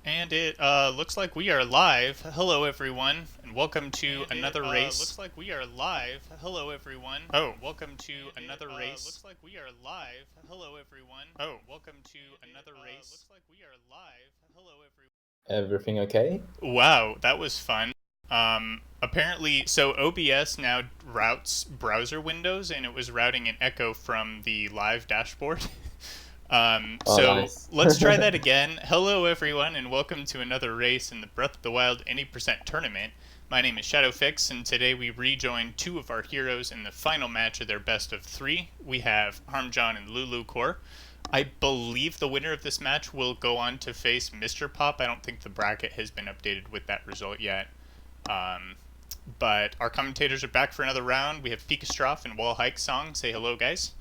And it looks like we are live. Hello, everyone, and welcome to another race. Looks like we are live. Hello, everyone. Oh, welcome to another race. Looks like we are live. Hello, everyone. Oh, welcome to another race. Looks like we are live. Hello, everyone. Everything okay? Wow, that was fun. Apparently, so OBS now routes browser windows, and it was routing an echo from the live dashboard. Oh, So nice. let's try that again. Hello, everyone, and welcome to another race in the Breath of the Wild 80% tournament. My name is Shadowfix, and today we rejoin two of our heroes in the final match of their best of three. We have Harmjan and LouLouCore. I believe the winner of this match will go on to face Mr. Pop. I don't think the bracket has been updated with that result yet. Um, but our commentators are back for another round. We have Pikastrof and Wall Hike Song. Say hello, guys.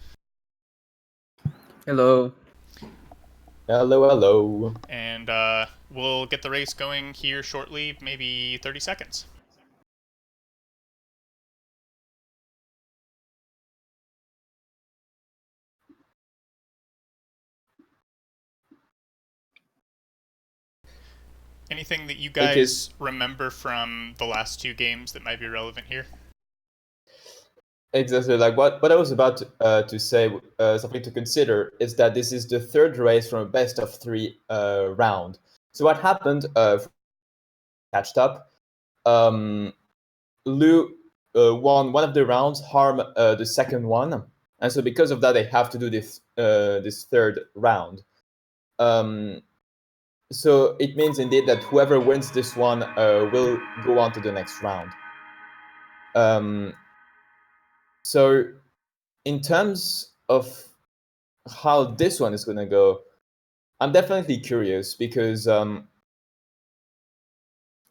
Hello. Hello, hello. And we'll get the race going here shortly, maybe 30 seconds. Anything that you guys remember from the last two games that might be relevant here? Exactly, like what I was about to say, something to consider is that this is the third race from a best of three round. So what happened, catched up, Lou won one of the rounds, Harm the second one, and so because of that they have to do this third round. So it means indeed that whoever wins this one will go on to the next round. So in terms of how this one is going to go, I'm definitely curious because in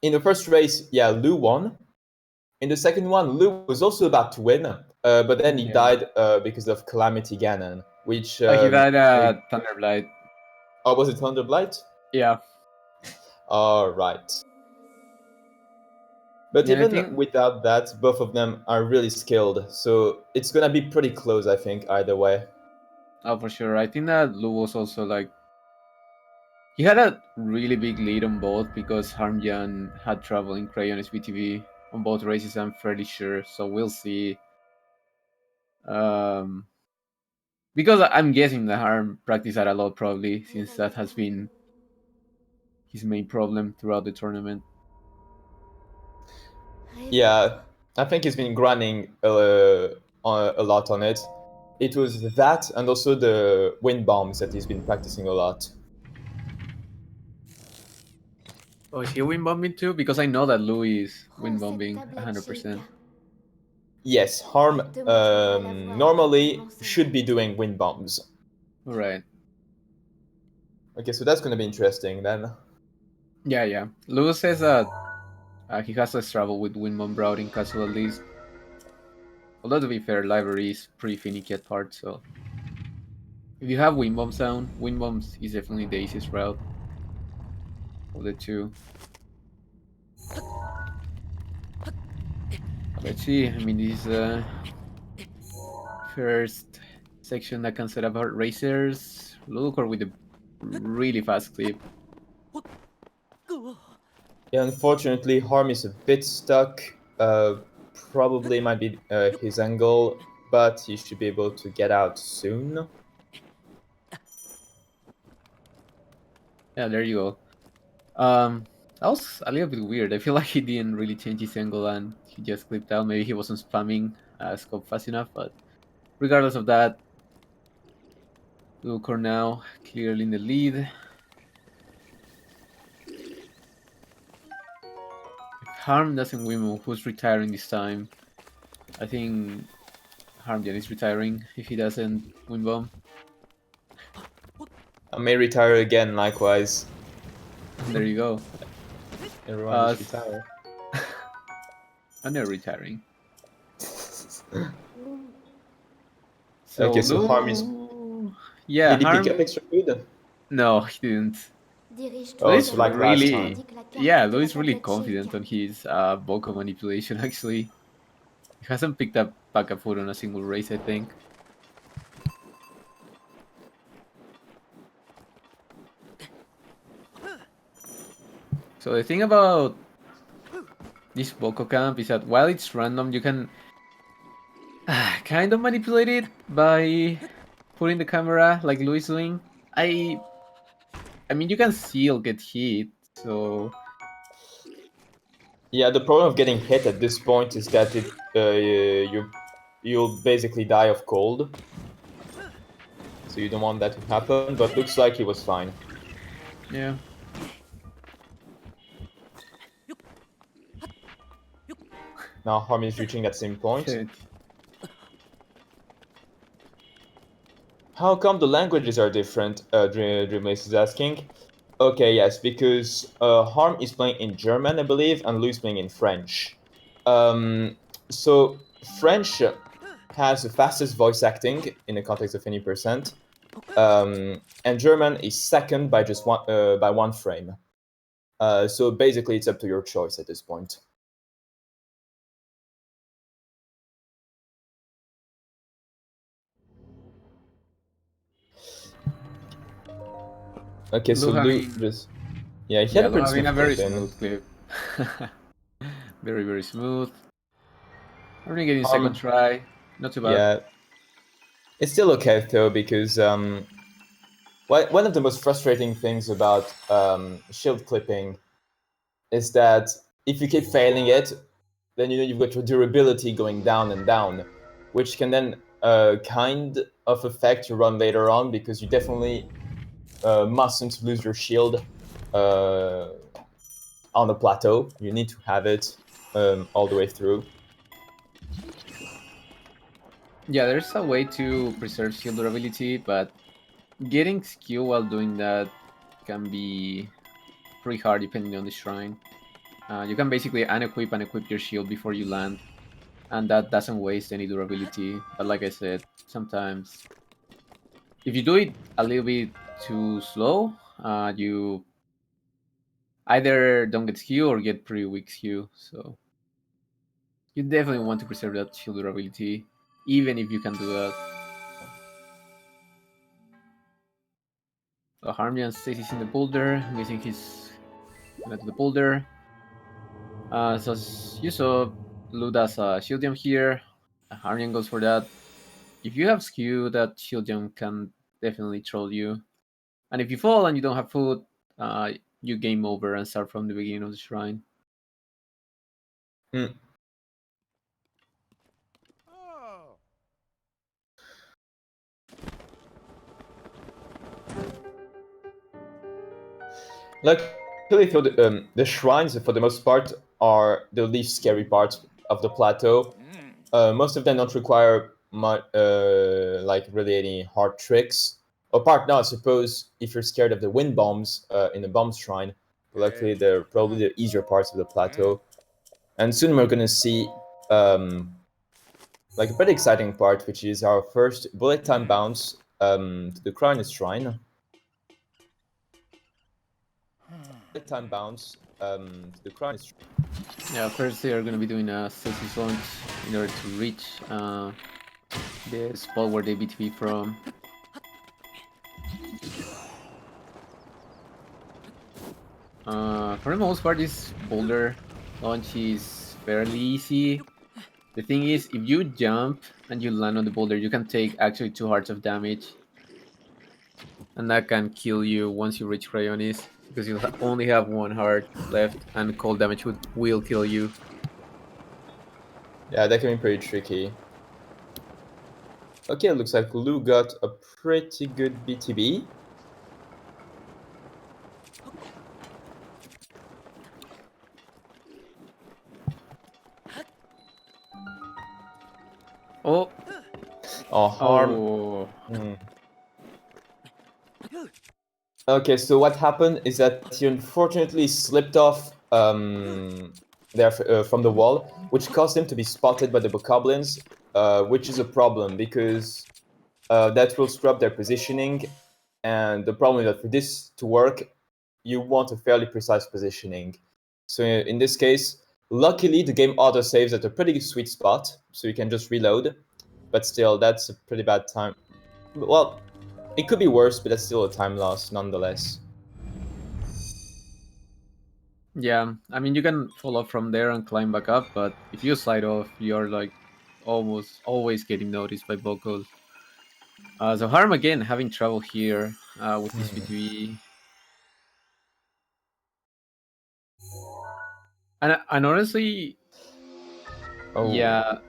the first race, yeah, Lou won. In the second one, Lou was also about to win, but then he died because of Calamity Ganon, which... he died at Thunderblight. Oh, was it Thunderblight? Yeah. All right. But Yeah, even without that, both of them are really skilled, so it's going to be pretty close, I think, either way. Oh, for sure. I think that Lou was also like... He had a really big lead on both because Harmjan had trouble in Crayon SBTV on both races, I'm fairly sure. So we'll see. Because I'm guessing that Harm practiced that a lot probably, since that has been his main problem throughout the tournament. Yeah, I think he's been grinding a lot on it. It was that and also the wind bombs that he's been practicing a lot. Oh, is he wind bombing too? Because I know that Lou is wind bombing 100%. Yes, Harm normally should be doing wind bombs. Right. Okay, so that's going to be interesting then. Yeah. Lou says that he has less trouble with wind bomb routing castle at least. Although to be fair, library is pretty finicky at parts, so if you have wind bombs down, wind bombs is definitely the easiest route of the two. Let's see. I mean, this is the first section that can set up our racers. LouLouCore with a really fast clip. Yeah, unfortunately, Harm is a bit stuck. Probably might be his angle, but he should be able to get out soon. Yeah, there you go. That was a little bit weird. I feel like he didn't really change his angle and he just clipped out. Maybe he wasn't spamming scope fast enough, but regardless of that, LouLouCore now clearly in the lead. If Harm doesn't win, who's retiring this time? I think Harmjan is retiring if he doesn't win bomb. I may retire again, likewise. There you go. Everyone just retire. I'm not retiring. Okay, so Harm is... Yeah, Did he Harm... pick up extra food? No, he didn't. Oh, so like last time. Yeah, Lou is really confident on his vocal manipulation, actually. He hasn't picked up backup food on a single race, I think. So the thing about this Boko camp is that while it's random, you can kind of manipulate it by putting the camera like Lou is doing. I mean, you can still get hit, so Yeah, the problem of getting hit at this point is that you'll basically die of cold. So you don't want that to happen, but looks like he was fine. yeah. Now Harm is reaching that same point. Shit. How come the languages are different? Dreamlace is asking. Okay, yes, because Harm is playing in German, I believe, and Lou is playing in French. So French has the fastest voice acting in the context of any percent, and German is second by just one frame. So basically, it's up to your choice at this point. Okay, so Lou just he had a pretty smooth a very clip in. smooth clip. Very, very smooth. Only getting second try. Not too bad. Yeah, it's still okay though because one of the most frustrating things about shield clipping is that if you keep failing it, then you've got your durability going down and down, which can then kind of affect your run later on because you definitely mustn't lose your shield on the plateau. You need to have it all the way through. Yeah, there's a way to preserve shield durability, but getting skill while doing that can be pretty hard depending on the shrine. You can basically unequip and equip your shield before you land, and that doesn't waste any durability. But like I said, sometimes if you do it a little bit too slow, you either don't get skill or get pretty weak skill. So you definitely want to preserve that shield durability, even if you can do that. So Harmjan387 in the boulder. I'm guessing he's gonna do the boulder. So as you saw, Lou does a shield jump here. Harmjan goes for that. If you have skew, that shield jump can definitely troll you. And if you fall and you don't have food, you game over and start from the beginning of the shrine. Mm. Luckily, the shrines, for the most part, are the least scary parts of the plateau. Most of them don't require much, like really any hard tricks. Apart now, I suppose, if you're scared of the wind bombs in the bomb shrine, luckily they're probably the easier parts of the plateau. And soon we're gonna see like a pretty exciting part, which is our first bullet time bounce to the Crown Shrine. Time bounce to the Crown Shrine. Yeah, first they are going to be doing a stasis launch in order to reach the spot where they BTB from. For the most part, this boulder launch is fairly easy. The thing is, if you jump and you land on the boulder, you can take actually 2 hearts of damage. And that can kill you once you reach Cryonis, because you only have 1 heart left, and cold damage will kill you. Yeah, that can be pretty tricky. Okay, it looks like Lou got a pretty good BTB. Oh! Oh, Harm. Oh. Okay, so what happened is that he unfortunately slipped off there from the wall, which caused him to be spotted by the bokoblins, which is a problem because that will scrub their positioning. And the problem is that for this to work, you want a fairly precise positioning. So in this case, luckily the game auto-saves at a pretty sweet spot, so you can just reload. But still, that's a pretty bad time. Well, it could be worse, but that's still a time loss nonetheless. Yeah, I mean you can fall off from there and climb back up, but if you slide off, you're like almost always getting noticed by Bocos. So Harm again having trouble here with this BTB. And honestly, Oh. yeah,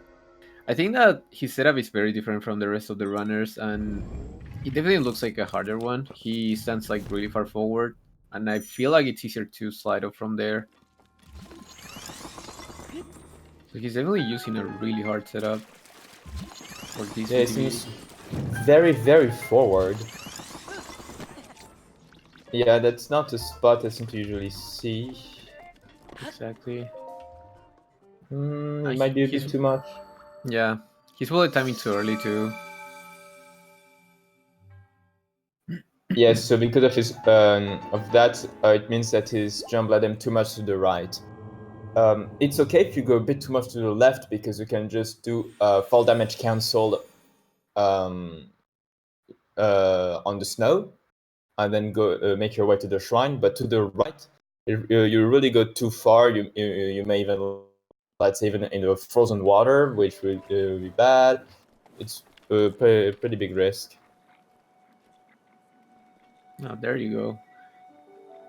I think that his setup is very different from the rest of the runners, and it definitely looks like a harder one. He stands like really far forward, and I feel like it's easier to slide off from there. So he's definitely using a really hard setup for this Yeah, it BTB. seems very, very forward. Yeah, that's not a spot I seem to usually see. Exactly. It might be a He's bit too much. yeah, he's bullet timing too early too. Yes, so because of that, it means that his jump led him too much to the right. It's okay if you go a bit too much to the left because you can just do fall damage cancel um, on the snow and then go make your way to the shrine. But to the right, you really go too far. You may even, let's say, even in the frozen water, which would be bad. It's a pretty big risk. Oh, there you go.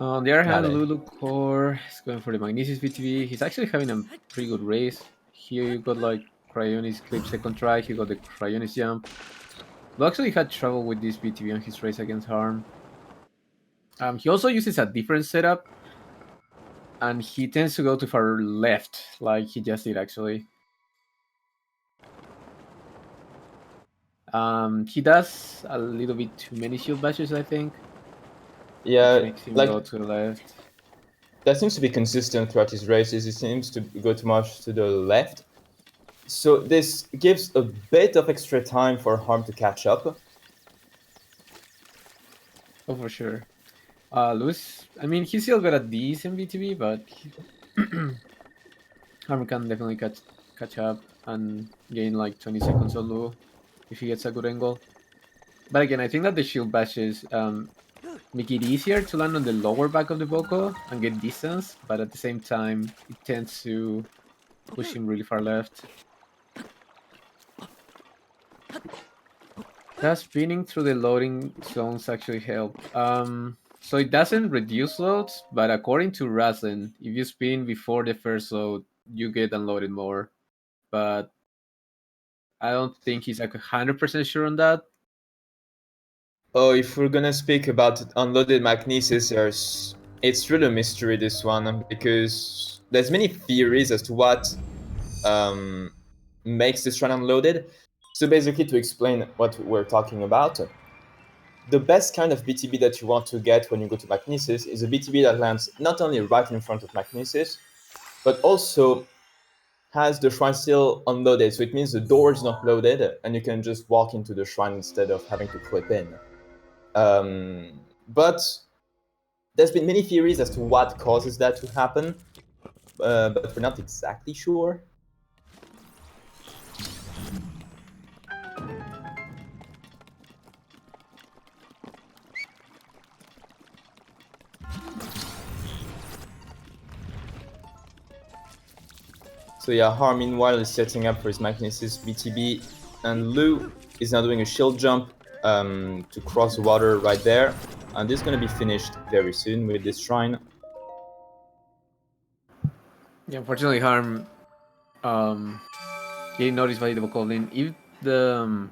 On the other hand, Got it. LouLouCore is going for the Magnesis BTB. He's actually having a pretty good race. Here you got like Cryonis clip second try. He got the Cryonis jump. He actually had trouble with this BTB on his race against Harm. He also uses a different setup, and he tends to go too far left, like he just did actually. He does a little bit too many shield bashes, I think, which Yeah, makes him like go to the left. that seems to be consistent throughout his races. He seems to go too much to the left. So this gives a bit of extra time for Harm to catch up. Oh, for sure. Lewis, I mean, he still got a decent BTB, but Harm can definitely catch up and gain like 20 seconds on Lu if he gets a good angle. But again, I think that the shield bashes make it easier to land on the lower back of the Boko and get distance, but at the same time, it tends to push him really far left. Does spinning through the loading zones actually help? So it doesn't reduce loads, but according to Raslin, if you spin before the first load, you get unloaded more. But I don't think he's like 100% sure on that. Oh, if we're gonna speak about unloaded magnesis, it's really a mystery, this one, because there's many theories as to what makes this run unloaded. So basically, to explain what we're talking about, the best kind of BTB that you want to get when you go to Magnesis is a BTB that lands not only right in front of Magnesis, but also has the shrine still unloaded. So it means the door is not loaded and you can just walk into the shrine instead of having to clip in. But there's been many theories as to what causes that to happen, but we're not exactly sure. So yeah, Har meanwhile is setting up for his Magnesis BTB, and Lu is now doing a shield jump to cross the water right there, and this is going to be finished very soon with this shrine. Yeah, unfortunately, Harm getting noticed by the Bokoblin. If the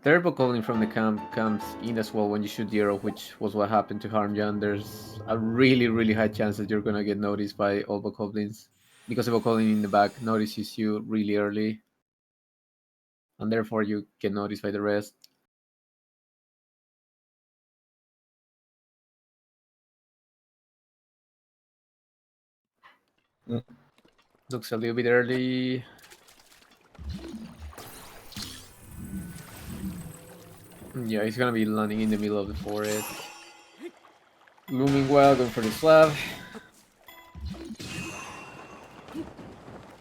third Bokoblin from the camp comes in as well when you shoot the arrow, which was what happened to Harmjan, there's a really, really high chance that you're gonna get noticed by all Bokoblins because the Bokoblin in the back notices you really early, and therefore you get noticed by the rest. Mm. Looks a little bit early. Yeah, he's gonna be landing in the middle of the forest. Looming well, going for the slab.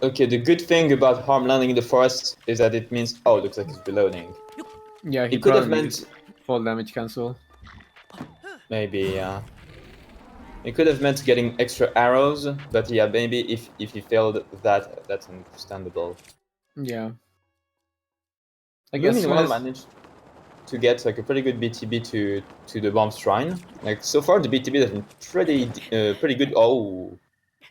Okay, the good thing about Harm landing in the forest is that it means, oh, it looks like he's reloading. Yeah, he It could have probably meant meant fall damage cancel. maybe, It could have meant getting extra arrows, but yeah, maybe if he failed that, that's understandable. Yeah. I Blue, guess meanwhile, managed to get like a pretty good BTB to the bomb shrine. Like so far, the BTB has been pretty good. Oh,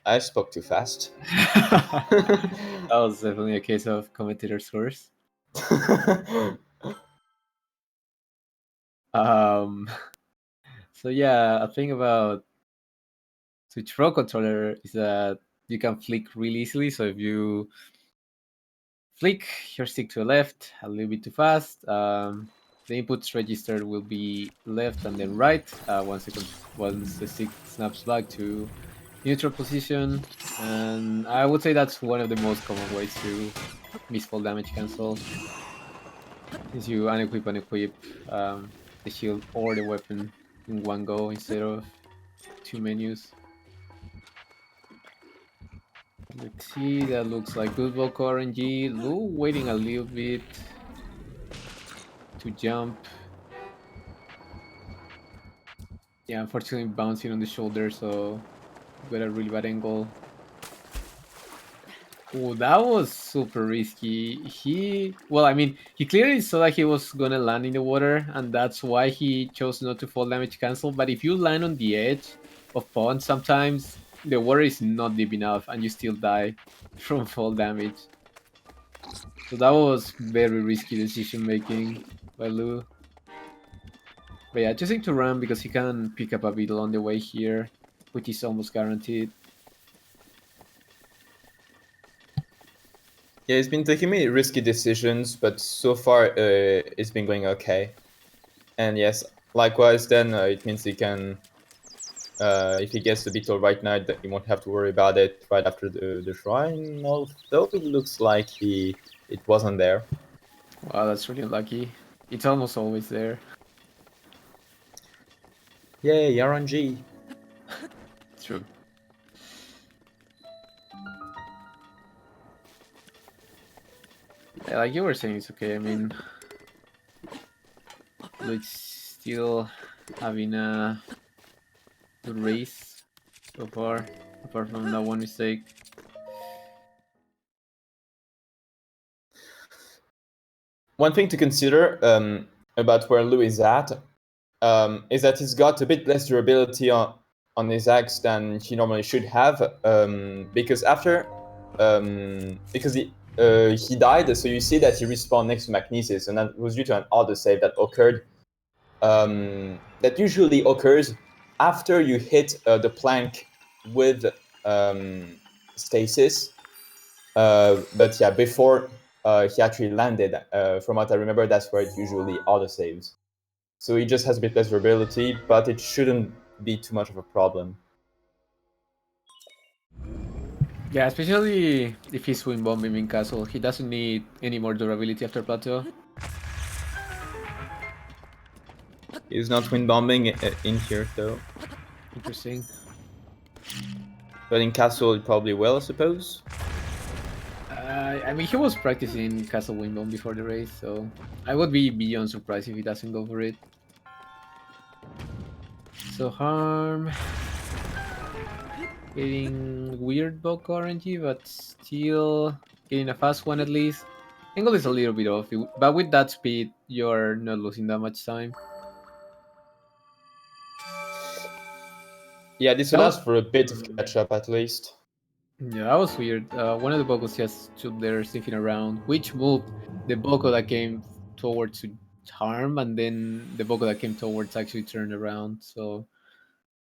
I spoke too fast. that was definitely a case of commentator source. So yeah, a thing about Switch Pro controller is that you can flick really easily. So if you flick your stick to the left a little bit too fast, the inputs registered will be left and then right once the stick snaps back to neutral position. And I would say that's one of the most common ways to miss fall damage cancel. Since you unequip and equip the shield or the weapon in one go instead of two menus. Let's see, that looks like good Boko RNG. Lu waiting a little bit to jump. Yeah, unfortunately bouncing on the shoulder, so got a really bad angle. Oh, that was super risky. He clearly saw that he was gonna land in the water, and that's why he chose not to fall damage cancel. But if you land on the edge of pond, sometimes the water is not deep enough, and you still die from fall damage. So that was very risky decision making by Lu. But yeah, choosing to run because he can pick up a beetle on the way here, which is almost guaranteed. Yeah, he's been taking many risky decisions, but so far it's been going okay. And yes, likewise, then it means he can, if he gets the beetle right now, that he won't have to worry about it right after the shrine. Although it looks like it wasn't there. Wow, that's really unlucky. It's almost always there. Yay, RNG. True. Yeah, like you were saying, it's okay. I mean, it's still having a good race so far, apart from that one mistake. One thing to consider about where Lu is at is that he's got a bit less durability on his axe than he normally should have, because he died, so you see that he respawned next to Magnesis, and that was due to an autosave that occurred. That usually occurs after you hit the plank with stasis, but yeah, before he actually landed. From what I remember, that's where it usually autosaves. So he just has a bit less durability, but it shouldn't be too much of a problem. Yeah, especially if he's wind bombing in castle, he doesn't need any more durability after plateau. He's not wind bombing in here though, Interesting. but in castle it probably will, I suppose. I mean, he was practicing castle wind bomb before the race, so I would be beyond surprised if he doesn't go for it. So Harm getting weird bulk RNG, but still getting a fast one at least. Angle is a little bit off, but with that speed, you're not losing that much time. Yeah, this allows for a bit of catch up at least. Yeah, that was weird. One of the Bocos just stood there sniffing around, which moved the Boco that came towards Harm, and then the Boco that came towards actually turned around. So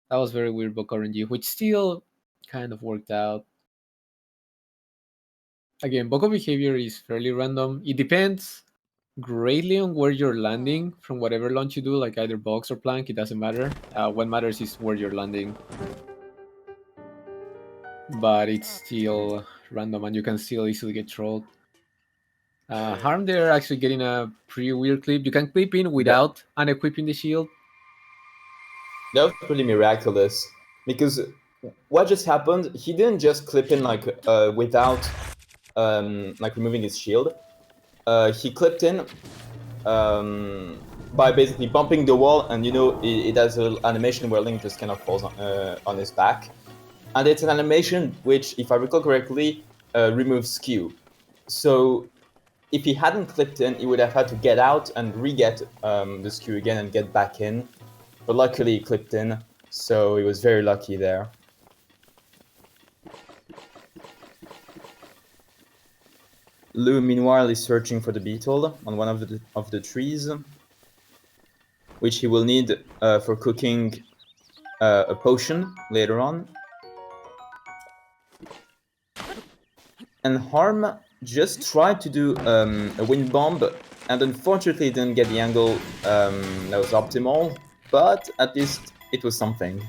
that was very weird Boco RNG, which still kind of worked out. Again, Boco behavior is fairly random. It depends greatly on where you're landing from whatever launch you do, like either box or plank, it doesn't matter. What matters is where you're landing. But it's still random and you can still easily get trolled. Harm there actually getting a pretty weird clip. You can clip in without unequipping the shield. That was pretty miraculous, because what just happened, he didn't just clip in like without like removing his shield. He clipped in, by basically bumping the wall, and it has an animation where Link just kind of falls on his back. And it's an animation which, if I recall correctly, removes skew. So if he hadn't clipped in, he would have had to get out and re-get the skew again and get back in. But luckily he clipped in, so he was very lucky there. Lou, meanwhile, is searching for the beetle on one of the trees, which he will need for cooking a potion later on. And Harm just tried to do a wind bomb, and unfortunately didn't get the angle that was optimal, but at least it was something.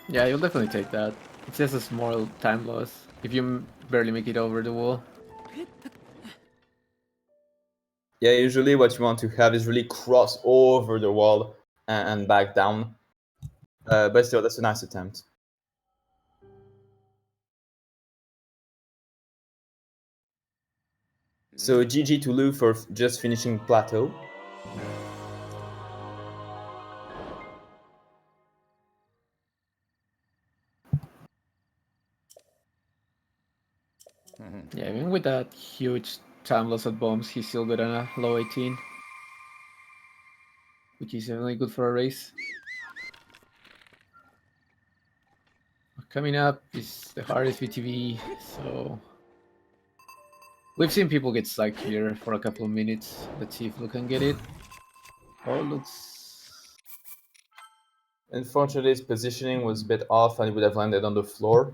Yeah, you'll definitely take that. It's just a small time loss if you barely make it over the wall. Yeah, usually what you want to have is really cross over the wall and back down. But still, that's a nice attempt. So GG to Lou for just finishing plateau. Yeah, even with that huge time loss at bombs, he's still good on a low 18. Which is definitely good for a race. Coming up is the hardest VTV, so we've seen people get stuck here for a couple of minutes. Let's see if Luke can get it. Oh, looks... Unfortunately, his positioning was a bit off and he would have landed on the floor.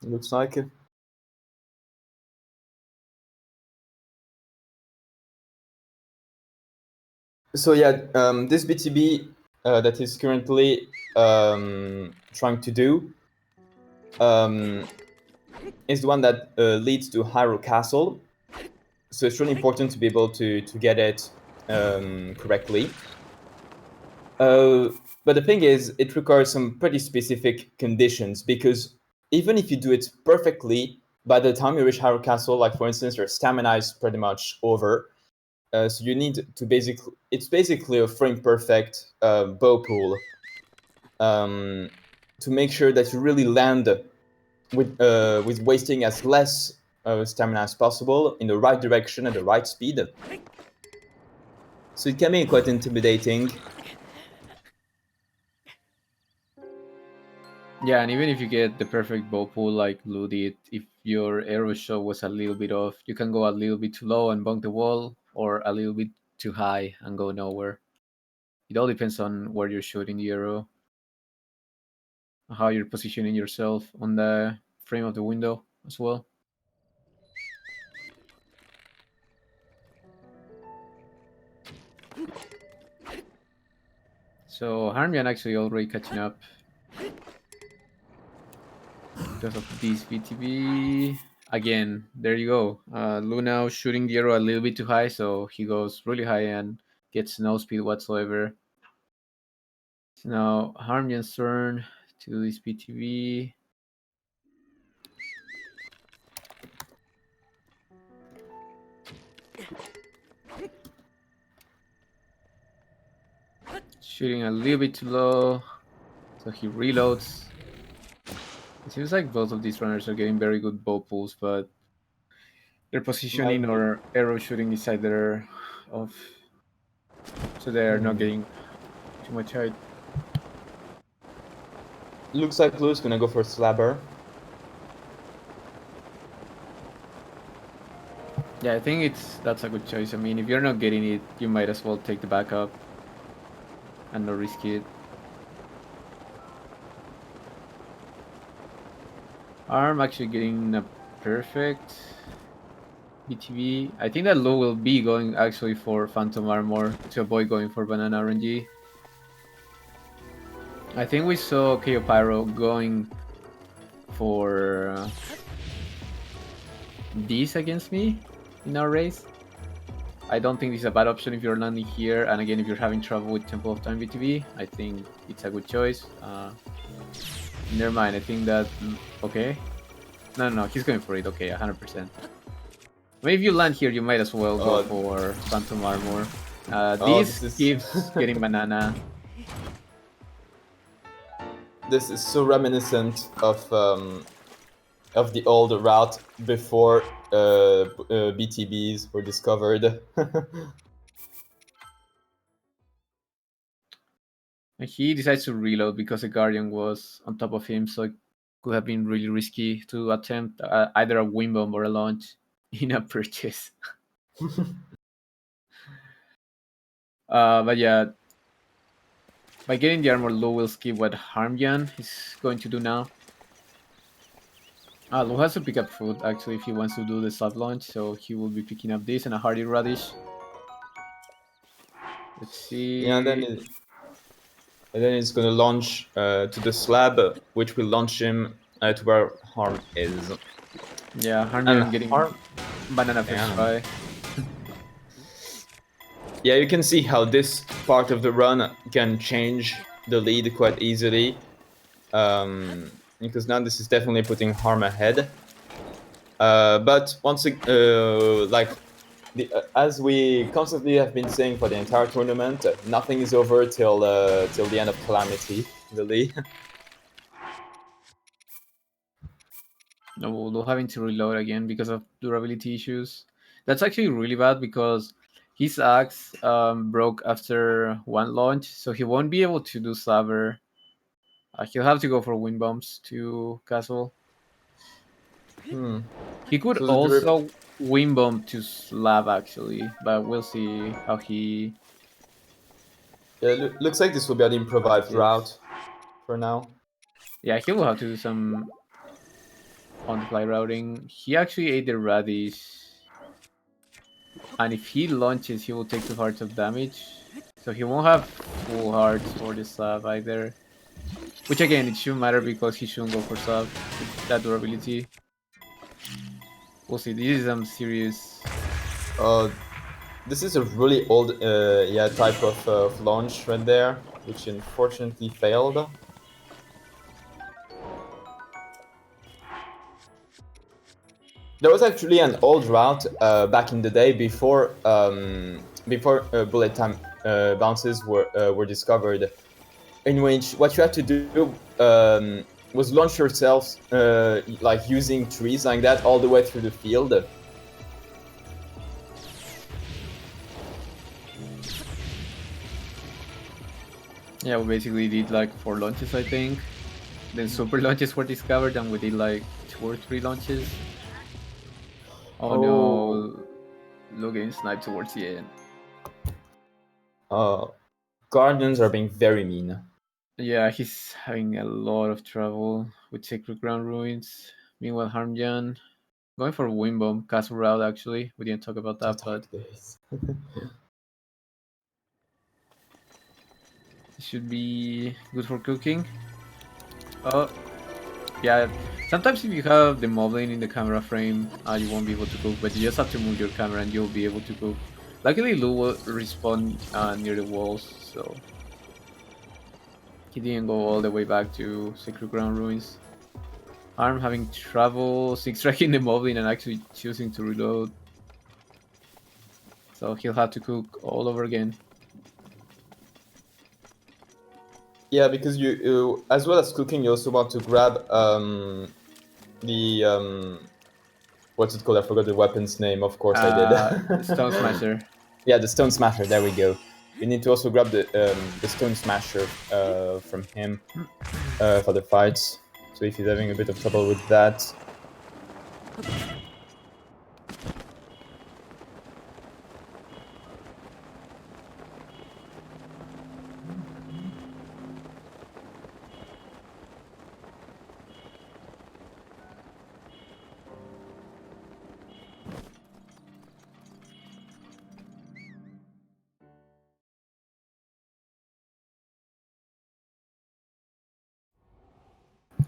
It looks like it. So yeah, this BTB that he's currently trying to do is the one that leads to Hyrule Castle. So it's really important to be able to get it correctly. But the thing is, it requires some pretty specific conditions, because even if you do it perfectly, by the time you reach Hyrule Castle, like for instance, your stamina is pretty much over. So you need to it's basically a frame perfect bow pull to make sure that you really land with wasting as less stamina as possible in the right direction at the right speed. So it can be quite intimidating. Yeah, and even if you get the perfect bow pull like Lou did, if your arrow shot was a little bit off, you can go a little bit too low and bonk the wall, or a little bit too high and go nowhere. It all depends on where you're shooting the arrow, how you're positioning yourself on the frame of the window as well. So Harmjan actually already catching up because of this VTB. Again, there you go. Luna shooting the arrow a little bit too high, so he goes really high and gets no speed whatsoever. So now Harmjan's turn to do this VTB. Shooting a little bit too low, so he reloads. It seems like both of these runners are getting very good bow pulls, but their positioning or arrow shooting is either off, so they're not getting too much height. Looks like Lou's gonna go for Slabber. Yeah, I think that's a good choice. I mean, if you're not getting it, you might as well take the backup and not risk it. Arm actually getting a perfect BTV. I think that Lou will be going actually for Phantom Armor to avoid going for Banana RNG. I think we saw KO Pyro going for this against me in our race. I don't think this is a bad option if you're landing here, and again, if you're having trouble with Temple of Time BTB, I think it's a good choice. Never mind, I think that... Okay. No, he's going for it. Okay, 100%. I mean, if you land here, you might as well go Oh. for Phantom Armor. This This is- keeps getting banana. This is so reminiscent of the old route before BTBs were discovered. And he decides to reload because a Guardian was on top of him, so it could have been really risky to attempt either a wind bomb or a launch in a purchase. But yeah, by getting the armor, Lou will skip what Harmjan is going to do now. Lou has to pick up food actually if he wants to do the sub launch, so he will be picking up this and a hardy radish. Let's see. Yeah, and then it's gonna launch to the slab, which will launch him to where Harm is. Yeah, And Harmjan getting Harm, banana first yeah. try. Yeah, you can see how this part of the run can change the lead quite easily. Because now this is definitely putting Harm ahead. But once as we constantly have been saying for the entire tournament, nothing is over till the end of Calamity, really. No, Lou having to reload again because of durability issues. That's actually really bad because his axe broke after one launch, so he won't be able to do Saber. He'll have to go for wind bombs to castle. He could So the also wind bomb to slab actually, but we'll see how he. Yeah, looks like this will be an improvised Yes. route for now. Yeah, he will have to do some on the fly routing. He actually ate the radish, and if he launches, he will take 2 hearts of damage. So he won't have full hearts for the sub either. Which again, it shouldn't matter because he shouldn't go for sub with that durability. We'll see. This is some serious. This is a really old type of launch right there, which unfortunately failed. There was actually an old route back in the day before bullet time bounces were discovered, in which what you had to do was launch yourself like using trees like that all the way through the field. Yeah, we basically did like 4 launches, I think. Then super launches were discovered, and we did like 2 or 3 launches. Oh, no. Low getting sniped towards the end. Guardians are being very mean. Yeah, he's having a lot of trouble with Sacred Ground Ruins. Meanwhile, Harmjan going for Wind Bomb, Castle Route actually. We didn't talk about that, but This. it should be good for cooking. Oh, yeah. Sometimes if you have the modeling in the camera frame, you won't be able to cook, but you just have to move your camera and you'll be able to cook. Luckily, Lou will respawn near the walls, so he didn't go all the way back to Sacred Ground Ruins. Arm having trouble striking the modeling and actually choosing to reload. So he'll have to cook all over again. Yeah, because you as well as cooking, you also want to grab the what's it called? I forgot the weapon's name. Of course, I did. Stone Smasher. Yeah, the Stone Smasher. There we go. You need to also grab the Stone Smasher from him for the fights. So if he's having a bit of trouble with that.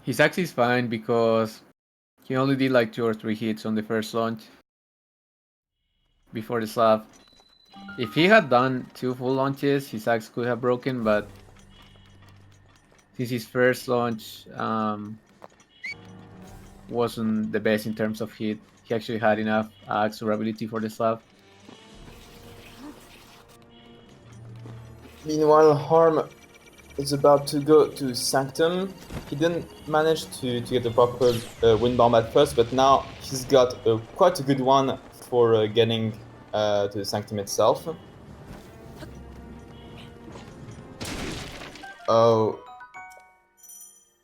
His axe is fine because he only did like 2 or 3 hits on the first launch before the slap. If he had done 2 full launches, his axe could have broken, but since his first launch wasn't the best in terms of hit, he actually had enough survivability for the slap. Meanwhile, Harm is about to go to Sanctum. He didn't manage to get the proper wind bomb at first, but now he's got quite a good one for getting to the Sanctum itself. Oh,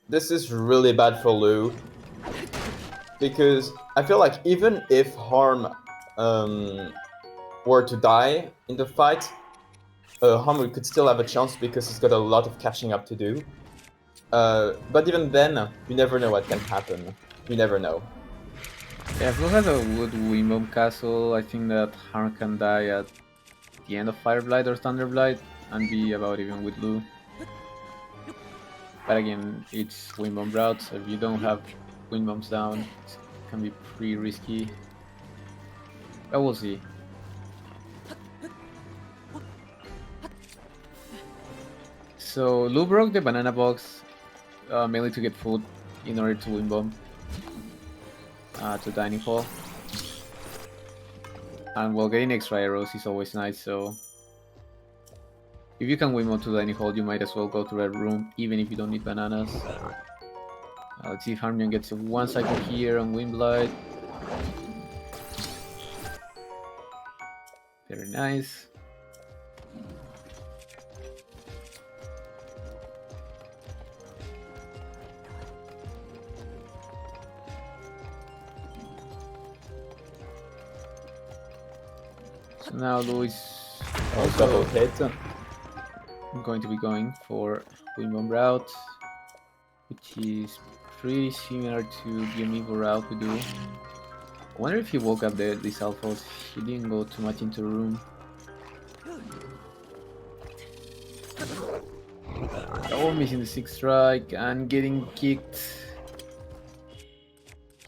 this is really bad for Lou, because I feel like even if Harm were to die in the fight, Harm could still have a chance because he's got a lot of catching up to do. But even then, you never know what can happen. You never know. Yeah, if Lou has a wood Windbomb Castle, I think that Harm can die at the end of Fireblight or Thunderblight and be about even with Lou. But again, it's Windbomb route, so if you don't have Windbombs down, it can be pretty risky. But we'll see. So Lou broke the banana box mainly to get food in order to Windbomb to Dining Hall. And while getting extra arrows is always nice, so if you can Windbomb to Dining Hall, you might as well go to Red Room, even if you don't need bananas. Let's see if Harmjan gets a one cycle here on Windblight. Very nice. So now Lou is Double hit. going to be going for Windbomb route, which is pretty similar to the Amiibo route we do. I wonder if he woke up these alphas. He didn't go too much into the room. Oh, missing the 6th strike and getting kicked.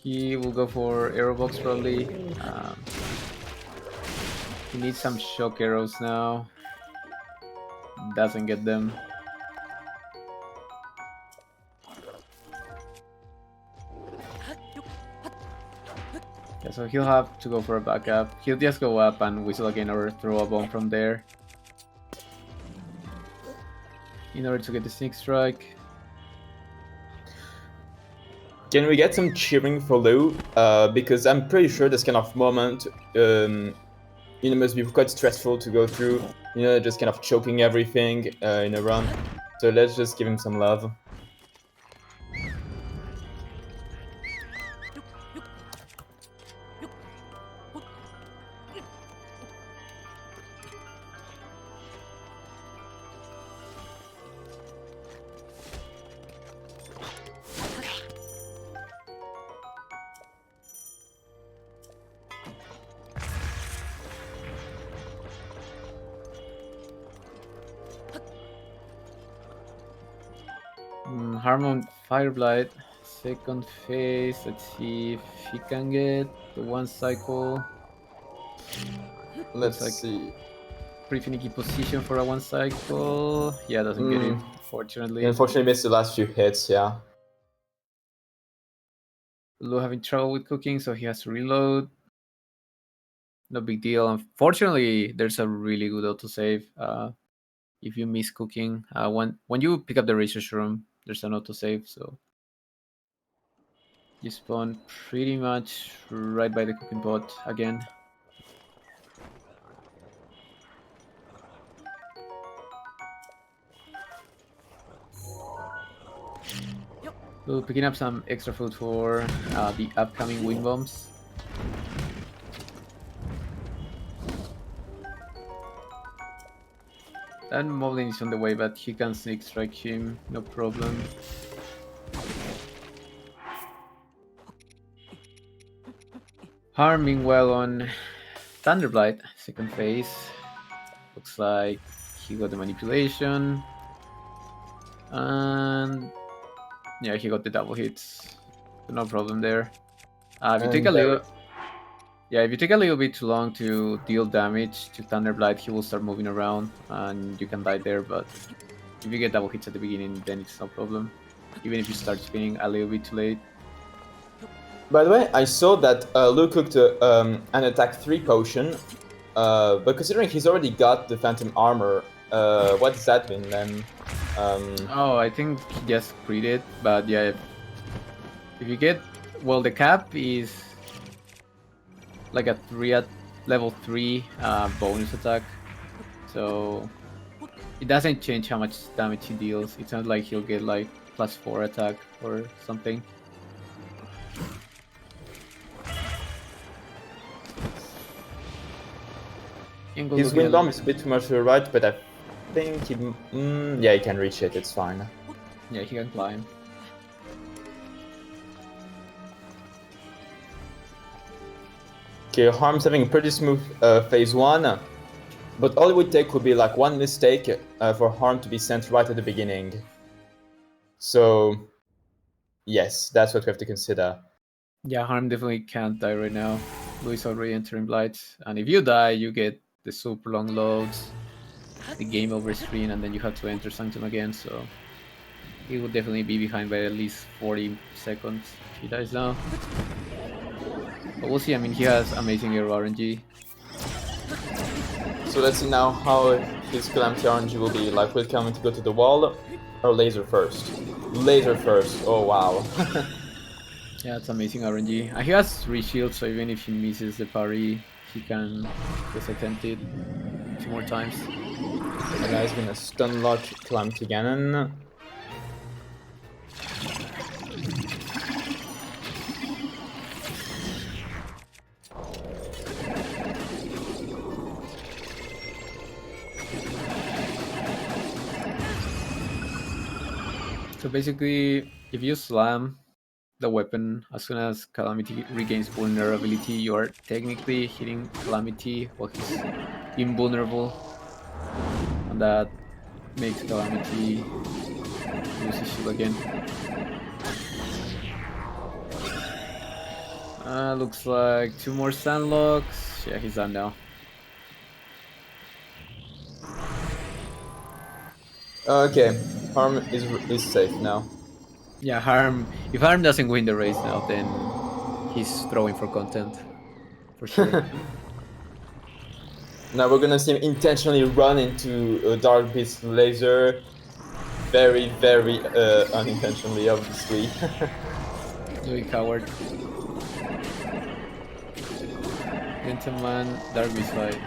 He will go for arrow box probably. He needs some shock arrows now. Doesn't get them. Yeah, so he'll have to go for a backup. He'll just go up and whistle again or throw a bomb from there in order to get the sneak strike. Can we get some cheering for Lou? Because I'm pretty sure this kind of moment, must be quite stressful to go through. Just kind of choking everything in a run. So let's just give him some love. Harmon Fireblight, second phase. Let's see if he can get the one cycle. Let's like see. Pretty finicky position for a one cycle. Yeah, doesn't get it, fortunately. He unfortunately missed the last few hits, yeah. Lou having trouble with cooking, so he has to reload. No big deal. Unfortunately, there's a really good autosave. If you miss cooking, when you pick up the Razor's Room, there's an autosave, so you spawn pretty much right by the cooking pot again. So picking up some extra food for the upcoming wind bombs. And Moblin is on the way, but he can sneak strike him, no problem. Harm meanwhile on Thunderblight, second phase. Looks like he got the manipulation. And yeah, he got the double hits. So no problem there. If you take a little, if you take a little bit too long to deal damage to Thunderblight, he will start moving around and you can die there. But if you get double hits at the beginning, then it's no problem. Even if you start spinning a little bit too late. By the way, I saw that Lu cooked an attack 3 potion, but considering he's already got the Phantom Armor, what does that mean then? Oh, I think he just crit it, but yeah, if you get, well, the cap is like a 3 at level 3 bonus attack, so it doesn't change how much damage he deals. It's not like he'll get like +4 attack or something. His wind bomb is a bit too much to the right, but I think he... yeah, he can reach it, it's fine. Yeah, he can climb. Okay, Harm's having a pretty smooth phase 1, but all it would take would be like one mistake for Harm to be sent right at the beginning. So, yes, that's what we have to consider. Yeah, Harm definitely can't die right now. Louis already entering Blight, and if you die, you get the super long loads, the game over screen, and then you have to enter Sanctum again, so he will definitely be behind by at least 40 seconds if he dies now. But we'll see. I mean, he has amazing air RNG. So let's see now how his Calamity RNG will be. Like, will Calamity go to the wall or laser first? Laser first, oh wow. Yeah, it's amazing RNG. And he has 3 shields, so even if he misses the parry, he can just attempt it 2 more times. And now he's gonna stun lock Calamity Ganon. So basically, if you slam the weapon as soon as Calamity regains vulnerability, you are technically hitting Calamity while he's invulnerable, and that makes Calamity lose his shield again. Looks like 2 more sandlocks. Yeah, he's done now. Okay, Harm is safe now. Yeah, Harm. If Harm doesn't win the race now, then he's throwing for content, for sure. Now we're gonna see him intentionally run into a Dark Beast laser. Very, very unintentionally, obviously. Louis coward. Gentleman, Dark Beast fight.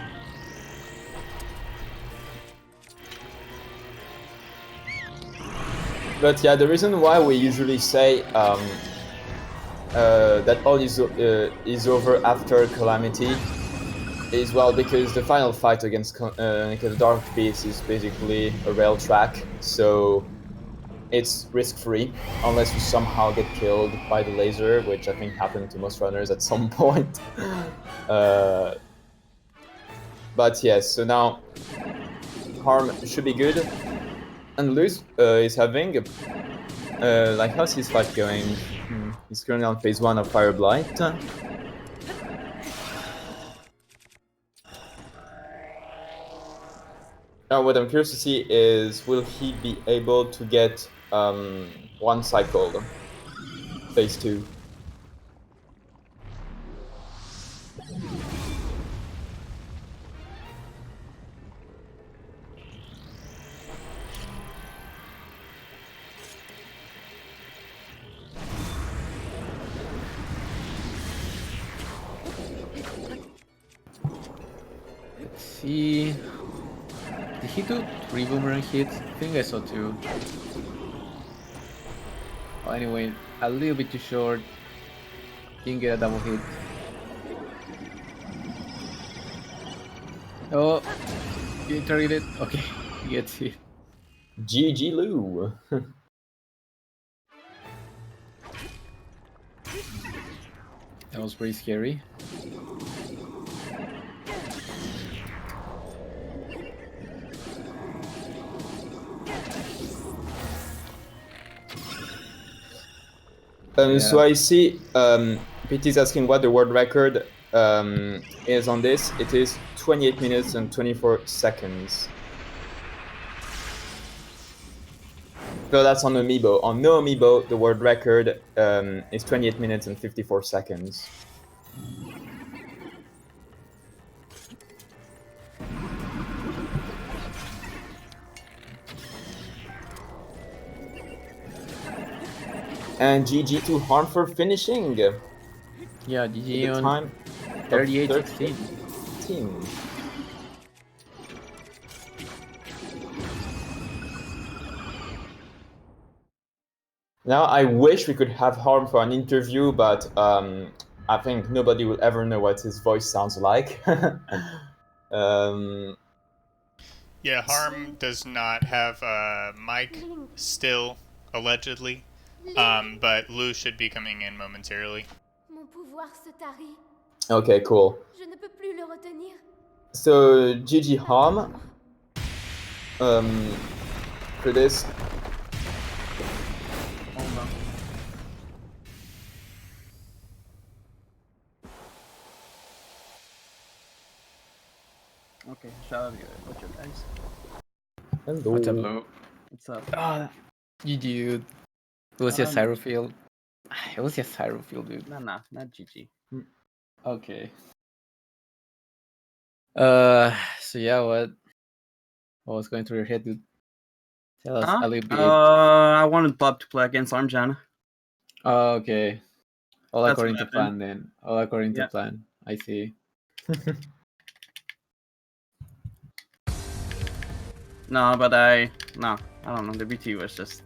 But yeah, the reason why we usually say that all is over after Calamity is, well, because the final fight against the Dark Beast is basically a rail track, so it's risk-free unless you somehow get killed by the laser, which I think happened to most runners at some point. But yes, so now Harm should be good. And Luz is having like, how's his fight going? He's currently on phase 1 of Fire Blight. Now what I'm curious to see is, will he be able to get 1 cycle? Phase 2. Let's see. Did he do 3 boomerang hits? I think I saw 2. Oh, anyway, a little bit too short. Didn't get a double hit. Oh, he targeted. Okay, he gets hit. GG Lou. That was pretty scary. So I see PT is asking what the world record is on this. It is 28 minutes and 24 seconds. So that's on Amiibo. On no Amiibo, the world record is 28 minutes and 54 seconds. And GG to Harm for finishing. Yeah, With GG the on time 38-16. 13. Now I wish we could have Harm for an interview, but I think nobody will ever know what his voice sounds like. Yeah, Harm does not have a mic still, allegedly. But Lou should be coming in momentarily. Mon pouvoir se tarit. Okay, cool. Je ne peux plus le retenir. So GG Harm. For this. Hold on. Okay, shout out, what's up, guys? Hello. What's up, Lou? What's up? Ah, GG, dude. It was just Cyrofield. It was just Cyrofield, dude. Nah, not GG. Okay. So yeah, what was going through your head, dude? Tell us a little bit. I wanted Bob to play against Harmjan. Oh, okay. All That's according what to plan then. All according to Yeah. plan. I see. No, but I don't know. The BT was just.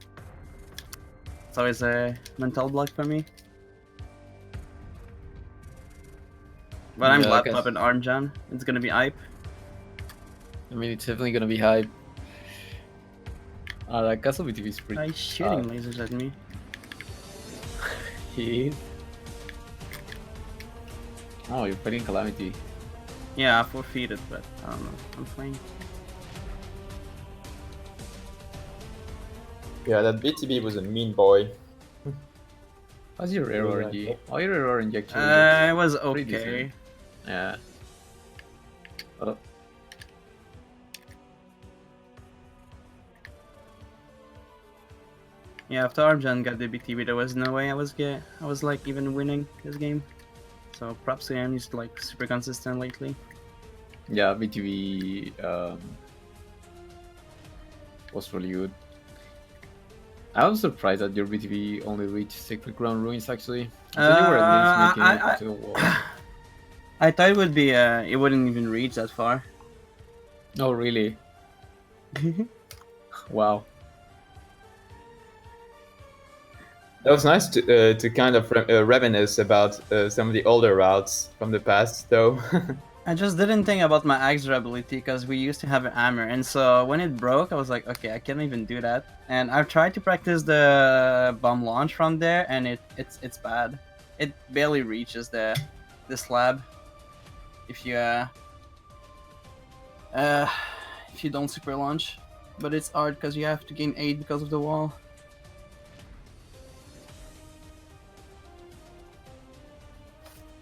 It's always a mental block for me. But I'm Yeah, I glad guess- Bob and Harmjan. It's gonna be hype. I mean, it's definitely gonna be hype. That Castle BTV is pretty. He's shooting lasers at me. He is. Oh, you're playing Calamity. Yeah, I forfeited, but I don't know. I'm playing. Yeah, that BTB was a mean boy. How's your rare Yeah, RNG? yeah. Oh, your rare RNG actually. It was pretty okay. decent. Yeah. Oh. Yeah, after Harmjan got the BTB, there was no way I was like even winning this game. So props to him. He's like super consistent lately. Yeah, BTV was really good. I was surprised that your BTV only reached Sacred Ground Ruins actually. I thought you were at least making it to the wall. I thought it would be it wouldn't even reach that far. Oh really? Wow. That was nice to kind of reminisce about some of the older routes from the past, though. I just didn't think about my axe durability because we used to have an hammer, and so when it broke, I was like, okay, I can't even do that. And I've tried to practice the bomb launch from there, and it's bad. It barely reaches the slab if you don't super launch, but it's hard because you have to gain 8 because of the wall.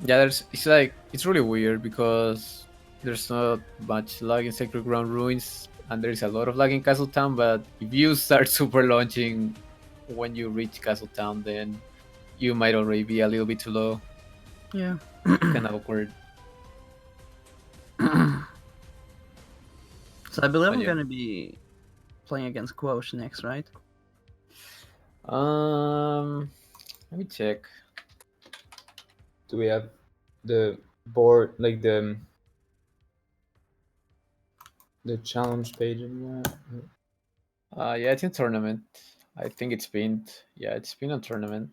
Yeah, it's really weird because there's not much lag in Sacred Ground Ruins, and there's a lot of lag in Castletown. But if you start super launching when you reach Castletown, then you might already be a little bit too low. Yeah. Kind of awkward. So I believe I'm yeah. gonna be playing against Quosh next, right? Let me check. Do we have the board, like the challenge page in there? Yeah, it's in tournament. I think it's pinned. Yeah, it's pinned on tournament.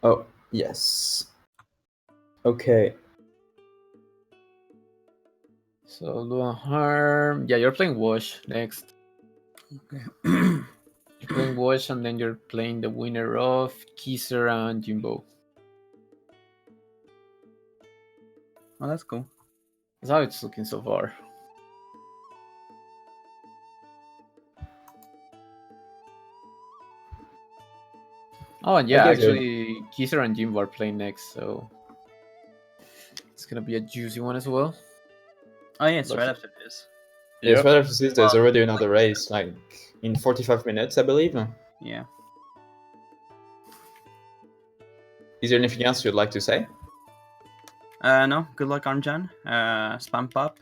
Oh, yes. Okay. So LouLouCore. Yeah, you're playing Wash next. Okay. You're playing Wash, and then you're playing the winner of Kisser and Jimbo. Oh, that's cool. That's how it's looking so far. Oh, and yeah, Okay, good. actually, Kisser and Jimbo are playing next, so it's gonna be a juicy one as well. Oh yeah, it's Love right it. after this. Yes, Yep. right after this, there's already another race, like in 45 minutes, I believe. Yeah. Is there anything else you'd like to say? No. Good luck, Harmjan. Spam pop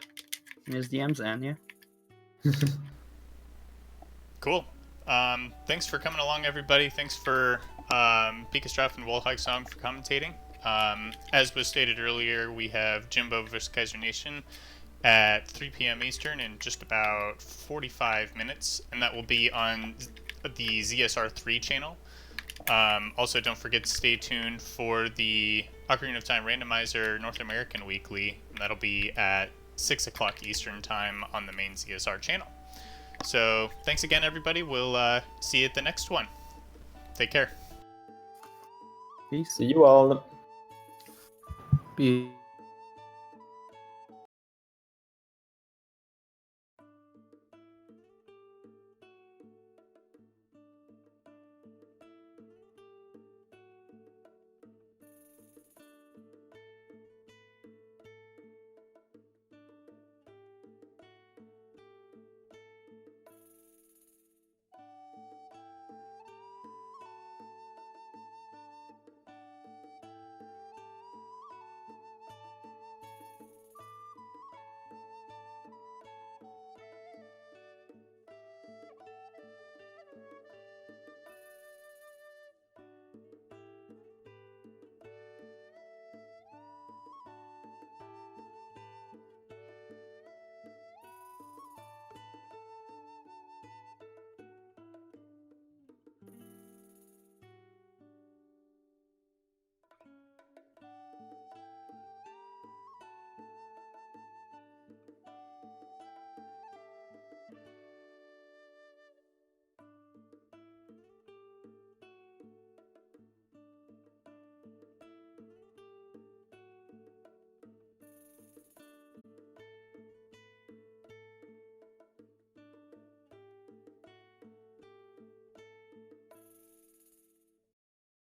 in his DMs, and yeah. Cool. Thanks for coming along, everybody. Thanks for Pikastraff and Wallhike Song for commentating. As was stated earlier, we have Jimbo vs. Kaiser Nation at 3 p.m. Eastern in just about 45 minutes, and that will be on the ZSR3 channel. Also, don't forget to stay tuned for the Ocarina of Time Randomizer North American Weekly, and that'll be at 6 o'clock Eastern Time on the main ZSR channel. So, thanks again, everybody. We'll see you at the next one. Take care. Peace. See you all. Peace.